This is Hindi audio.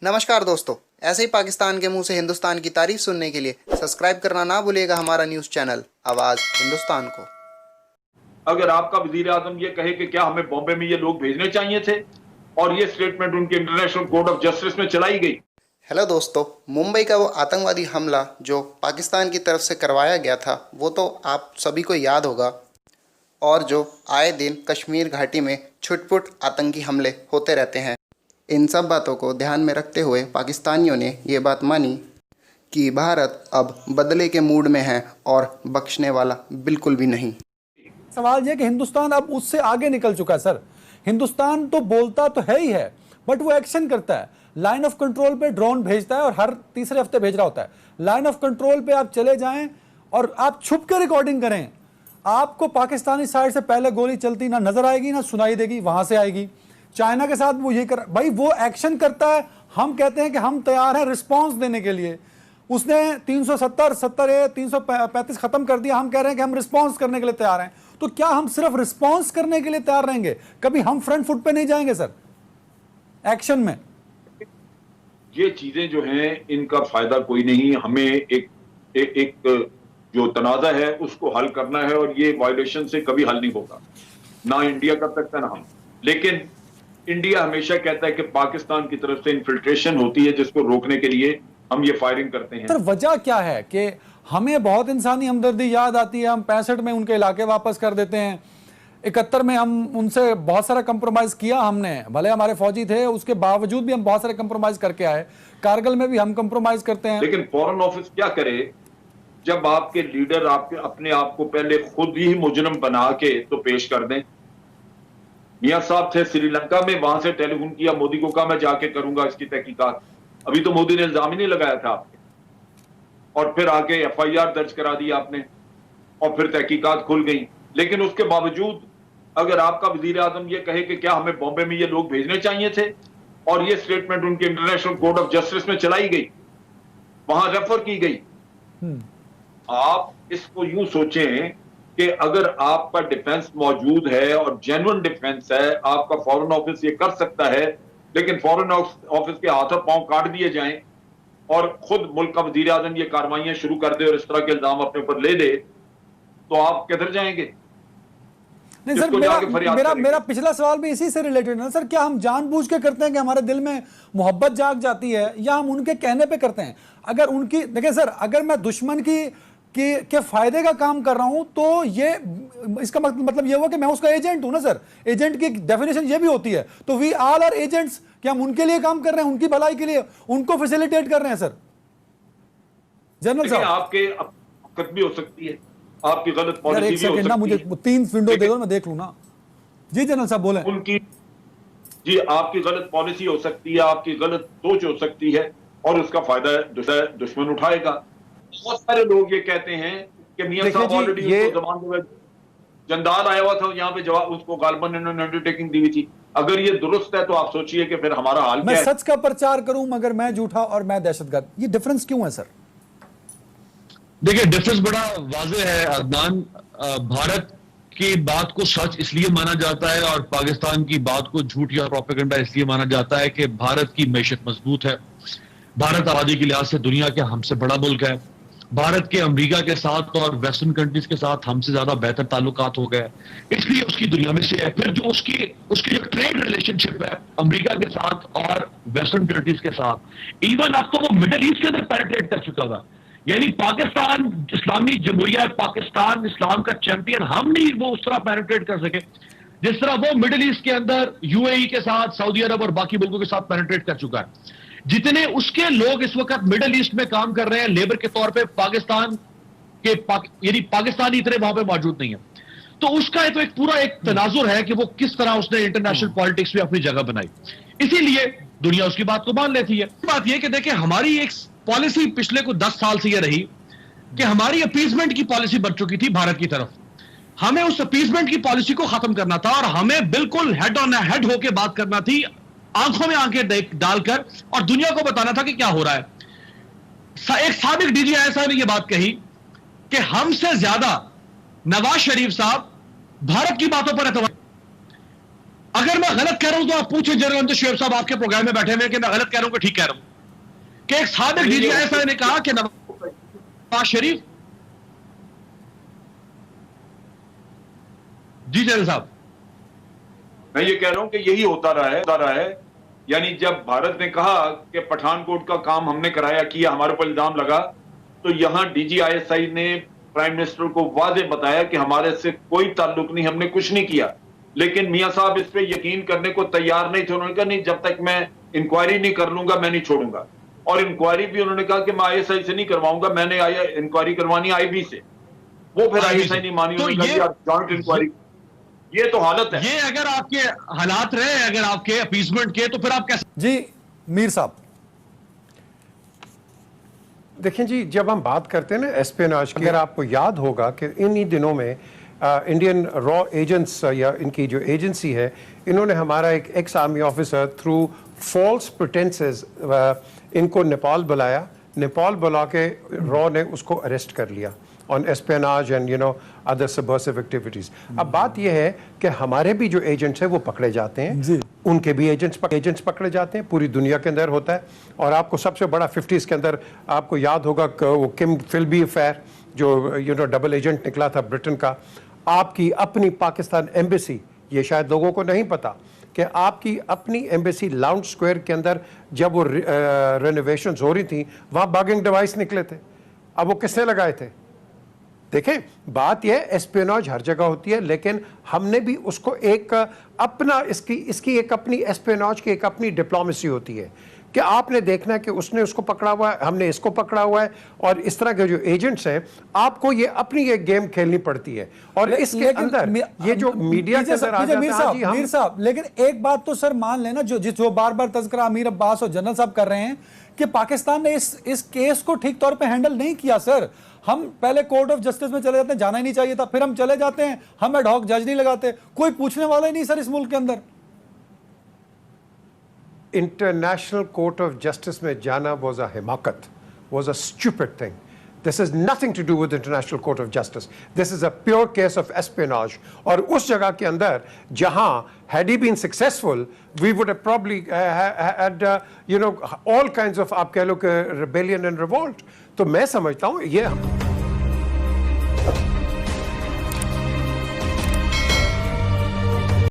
नमस्कार दोस्तों, ऐसे ही पाकिस्तान के मुंह से हिंदुस्तान की तारीफ सुनने के लिए सब्सक्राइब करना ना भूलिएगा हमारा न्यूज़ चैनल आवाज़ हिंदुस्तान को। अगर आपका वजीर आजम ये कहे कि क्या हमें बॉम्बे में ये लोग भेजने चाहिए थे और ये स्टेटमेंट उनके इंटरनेशनल कोर्ट ऑफ जस्टिस में चलाई गई। हेलो दोस्तों, मुंबई का वो आतंकवादी हमला जो पाकिस्तान की तरफ से करवाया गया था वो तो आप सभी को याद होगा, और जो आए दिन कश्मीर घाटी में छुटपुट आतंकी हमले होते रहते हैं। इन सब बातों को ध्यान में रखते हुए पाकिस्तानियों ने ये बात मानी कि भारत अब बदले के मूड में है और बख्शने वाला बिल्कुल भी नहीं। सवाल यह कि हिंदुस्तान अब उससे आगे निकल चुका है सर। हिंदुस्तान तो बोलता तो है ही है, बट वो एक्शन करता है। लाइन ऑफ कंट्रोल पे ड्रोन भेजता है और हर तीसरे हफ्ते भेज रहा होता है। लाइन ऑफ कंट्रोल पे आप चले जाएं और आप छुप के रिकॉर्डिंग करें, आपको पाकिस्तानी साइड से पहले गोली चलती ना नजर आएगी ना सुनाई देगी, वहां से आएगी। चाइना के साथ वो ये कर, भाई वो एक्शन करता है। हम कहते हैं कि हम तैयार हैं रिस्पॉन्स देने के लिए। उसने 335 खत्म कर दिया, हम कह रहे हैं कि हम रिस्पॉन्स करने के लिए तैयार हैं। तो क्या हम सिर्फ रिस्पॉन्स करने के लिए तैयार रहेंगे? कभी हम फ्रंट फुट पे नहीं जाएंगे सर एक्शन में। ये चीजें जो हैं इनका फायदा कोई नहीं। हमें एक जो तनाजा है उसको हल करना है और ये वायलेशन से कभी हल नहीं होगा, ना इंडिया कर सकता ना हम। लेकिन इंडिया हमेशा कहता है कि पाकिस्तान की तरफ से इन्फिल्ट्रेशन होती है, जिसको रोकने के लिए हम ये फायरिंग करते हैं। सर वजह क्या है कि हमें बहुत इंसानी हमदर्दी याद आती है, हम 65 में उनके इलाके वापस कर देते हैं, 71 में हम उनसे बहुत सारा कंप्रोमाइज किया हमने, भले हमारे फौजी थे उसके बावजूद भी हम बहुत सारे कंप्रोमाइज करके आए। कारगिल में भी हम कंप्रोमाइज करते हैं। लेकिन फॉरेन ऑफिस क्या करे जब आपके लीडर आपके अपने आप को पहले खुद ही मुजरिम बना के तो पेश कर दें। मियां साहब थे श्रीलंका में, वहां से टेलीफोन किया मोदी को, कहा मैं जाके करूंगा इसकी तहकीकात। अभी तो मोदी ने इल्जाम ही नहीं लगाया था आपके, और फिर आके एफआईआर दर्ज करा दी आपने और फिर तहकीकात खुल गई। लेकिन उसके बावजूद अगर आपका वजीर आजम ये कहे कि क्या हमें बॉम्बे में ये लोग भेजने चाहिए थे और ये स्टेटमेंट उनके इंटरनेशनल कोर्ट ऑफ जस्टिस में चलाई गई, वहां रेफर की गई। आप इसको यूं सोचें कि अगर आपका डिफेंस मौजूद है और जेन्युइन डिफेंस है, आपका फॉरेन ऑफिस ये कर सकता है, लेकिन फॉरेन ऑफिस के हाथों पांव काट दिए जाएं और खुद मुल्क का वजीर आजम ये कार्रवाइयां शुरू कर दे और इस तरह के इल्जाम अपने ऊपर ले दे, तो आप किधर जाएंगे? नहीं सर, मेरा पिछला सवाल भी इसी से रिलेटेड है सर। क्या हम जानबूझ के करते हैं कि हमारे दिल में मोहब्बत जाग जाती है, या हम उनके कहने पे करते हैं? अगर उनकी देखिए सर, अगर मैं दुश्मन के फायदे का काम कर रहा हूं तो ये इसका मतलब ये हुआ कि मैं उसका एजेंट हूं ना सर। एजेंट की डेफिनेशन ये भी होती है। तो वी ऑल आर एजेंट्स, कि हम उनके लिए काम कर रहे हैं, उनकी भलाई के लिए, उनको फैसिलिटेट कर रहे हैं सर। जनरल साहब, आपके दिक्कत भी हो सकती है, आपकी गलत पॉलिसी भी हो सकती है। मुझे 3 विंडो दे दो, मैं देख लूं ना। जी जनरल साहब बोले। उनकी जी आपकी गलत पॉलिसी हो सकती है, आपकी गलत सोच हो सकती है, और उसका फायदा दुश्मन उठाएगा। बहुत सारे लोग ये कहते हैं कि मियां साहब ऑलरेडी जंदाल आया हुआ था यहाँ पे, जवाब उसको गालबन इन्होंने अंडरटेकिंग दी हुई थी। अगर ये दुरुस्त है तो आप सोचिए कि फिर हमारा हाल क्या है। मैं सच का प्रचार करूं मगर मैं झूठा और मैं दहशतगर्द, ये डिफरेंस क्यों है सर? देखिए डिफरेंस बड़ा वाज़ेह है अदनान। भारत की बात को सच इसलिए माना जाता है और पाकिस्तान की बात को झूठ या प्रोपेगेंडा इसलिए माना जाता है कि भारत की मैशत मजबूत है। भारत आबादी के लिहाज से दुनिया के हमसे बड़ा मुल्क है। भारत के अमेरिका के साथ और वेस्टर्न कंट्रीज के साथ हमसे ज्यादा बेहतर ताल्लुकात हो गए, इसलिए उसकी दुनिया में से है। फिर जो उसकी जो ट्रेड रिलेशनशिप है अमेरिका के साथ और वेस्टर्न कंट्रीज के साथ, इवन अब तो वो मिडिल ईस्ट के अंदर पेनिट्रेट कर चुका था। यानी पाकिस्तान इस्लामी जमहूरिया पाकिस्तान इस्लाम का चैंपियन, हम नहीं वो उस तरह पेनिट्रेट कर सके जिस तरह वो मिडिल ईस्ट के अंदर यूएई के साथ, सऊदी अरब और बाकी मुल्कों के साथ पेनिट्रेट कर चुका है। जितने उसके लोग इस वक्त मिडिल ईस्ट में काम कर रहे हैं लेबर के तौर पे, पाकिस्तान के यानी पाकिस्तानी इतने वहां पे मौजूद नहीं है। तो उसका तो एक पूरा एक तनाजुर है कि वो किस तरह उसने इंटरनेशनल पॉलिटिक्स में अपनी जगह बनाई, इसीलिए दुनिया उसकी बात को मान लेती है। बात यह कि देखिए हमारी एक पॉलिसी पिछले को 10 साल से यह रही कि हमारी अपीजमेंट की पॉलिसी बन चुकी थी भारत की तरफ। हमें उस अपीजमेंट की पॉलिसी को खत्म करना था और हमें बिल्कुल हेड ऑन हेड होकर बात करना थी, आंखों में आंखें डालकर, और दुनिया को बताना था कि क्या हो रहा है। एक साबिक डीजीआई साहब ने यह बात कही कि हमसे ज्यादा नवाज शरीफ साहब भारत की बातों पर एतबार, अगर मैं गलत कह रहा हूं तो आप पूछे जनरल अमजद शुएब साहब आपके प्रोग्राम में बैठे हुए कि मैं गलत कह रहा हूं कि ठीक कह रहा हूं कि एक साबिक DGI ने कहा कि नवाज शरीफ। जी जनरल साहब, मैं ये कह रहा हूं कि यही होता रहा है। यानी जब भारत ने कहा कि पठानकोट का काम हमने कराया किया, हमारे पर इल्जाम लगा, तो यहां DGI ने प्राइम मिनिस्टर को वाज़ेह बताया कि हमारे से कोई ताल्लुक नहीं, हमने कुछ नहीं किया। लेकिन मियां साहब इस पे यकीन करने को तैयार नहीं थे। उन्होंने कहा नहीं, जब तक मैं इंक्वायरी नहीं कर लूंगा मैं नहीं छोड़ूंगा। और इंक्वायरी भी उन्होंने कहा कि मैं ISI से नहीं करवाऊंगा, मैंने इंक्वायरी करवानी IB से। वो फिर ISI नहीं मानी, उन्होंने कहा जॉइंट इंक्वायरी। ये तो हालत है। ये अगर आपके हालात रहे, अगर आपके अपीसमेंट के, तो फिर आप कैसे? जी मीर साहब, देखें जी, जब हम बात करते हैं ना एस्पियोनाज की, अगर आपको याद होगा कि इन्हीं दिनों में इंडियन रॉ एजेंट्स या इनकी जो एजेंसी है, इन्होंने हमारा एक ex army officer through false pretences इनको नेपाल बुलाया। नेपाल बुला के रॉ ने उसको अरेस्ट कर लिया on espionage and other subversive activities. अब बात यह है कि हमारे भी जो एजेंट्स हैं वो पकड़े जाते हैं, उनके भी एजेंट्स पकड़े जाते हैं, पूरी दुनिया के अंदर होता है। और आपको सबसे बड़ा 50s के अंदर आपको याद होगा कि वो किम फिल्बी अफेयर जो डबल एजेंट निकला था ब्रिटेन का। आपकी अपनी पाकिस्तान एम्बेसी, ये शायद लोगों को नहीं पता कि आपकी अपनी एम्बेसी लाउंज स्क्वायर के अंदर जब वो रेनोवेशंस हो रही थी, वहाँ बगिंग डिवाइस निकले थे। अब वो किसने लगाए थे? देखें, बात यह एस्पियोनाज हर जगह होती है, लेकिन हमने भी उसको एक अपना इसकी एक अपनी एस्पियोनाज की एक अपनी डिप्लोमेसी होती है कि आपने देखना है कि उसने उसको पकड़ा हुआ है, हमने इसको पकड़ा हुआ है। और इस तरह के जो एजेंट्स हैं, आपको ये अपनी एक गेम खेलनी पड़ती है। और इसके अंदर ये जो मीडिया के अंदर आ जाता है, मीर साहब, लेकिन एक बात तो सर मान लेना, जो बार बार तज़किरा अमीर अब्बास और जनरल साहब कर रहे हैं कि पाकिस्तान ने इस केस को ठीक तौर पे हैंडल नहीं किया। सर, हम पहले कोर्ट ऑफ जस्टिस में चले जाते हैं, जाना ही नहीं चाहिए था, फिर हम चले जाते हैं, हम एड हॉक जज नहीं लगाते, कोई पूछने वाला ही नहीं सर इस मुल्क के अंदर। इंटरनेशनल कोर्ट ऑफ जस्टिस में जाना वाज अ हिमाकत, was a stupid thing. This is nothing to do with international court of justice, this is a pure case of espionage. और उस जगह के अंदर जहां had he been successful, we would have probably had all kinds of आप कह लो कि rebellion and revolt। तो मैं समझता हूं ये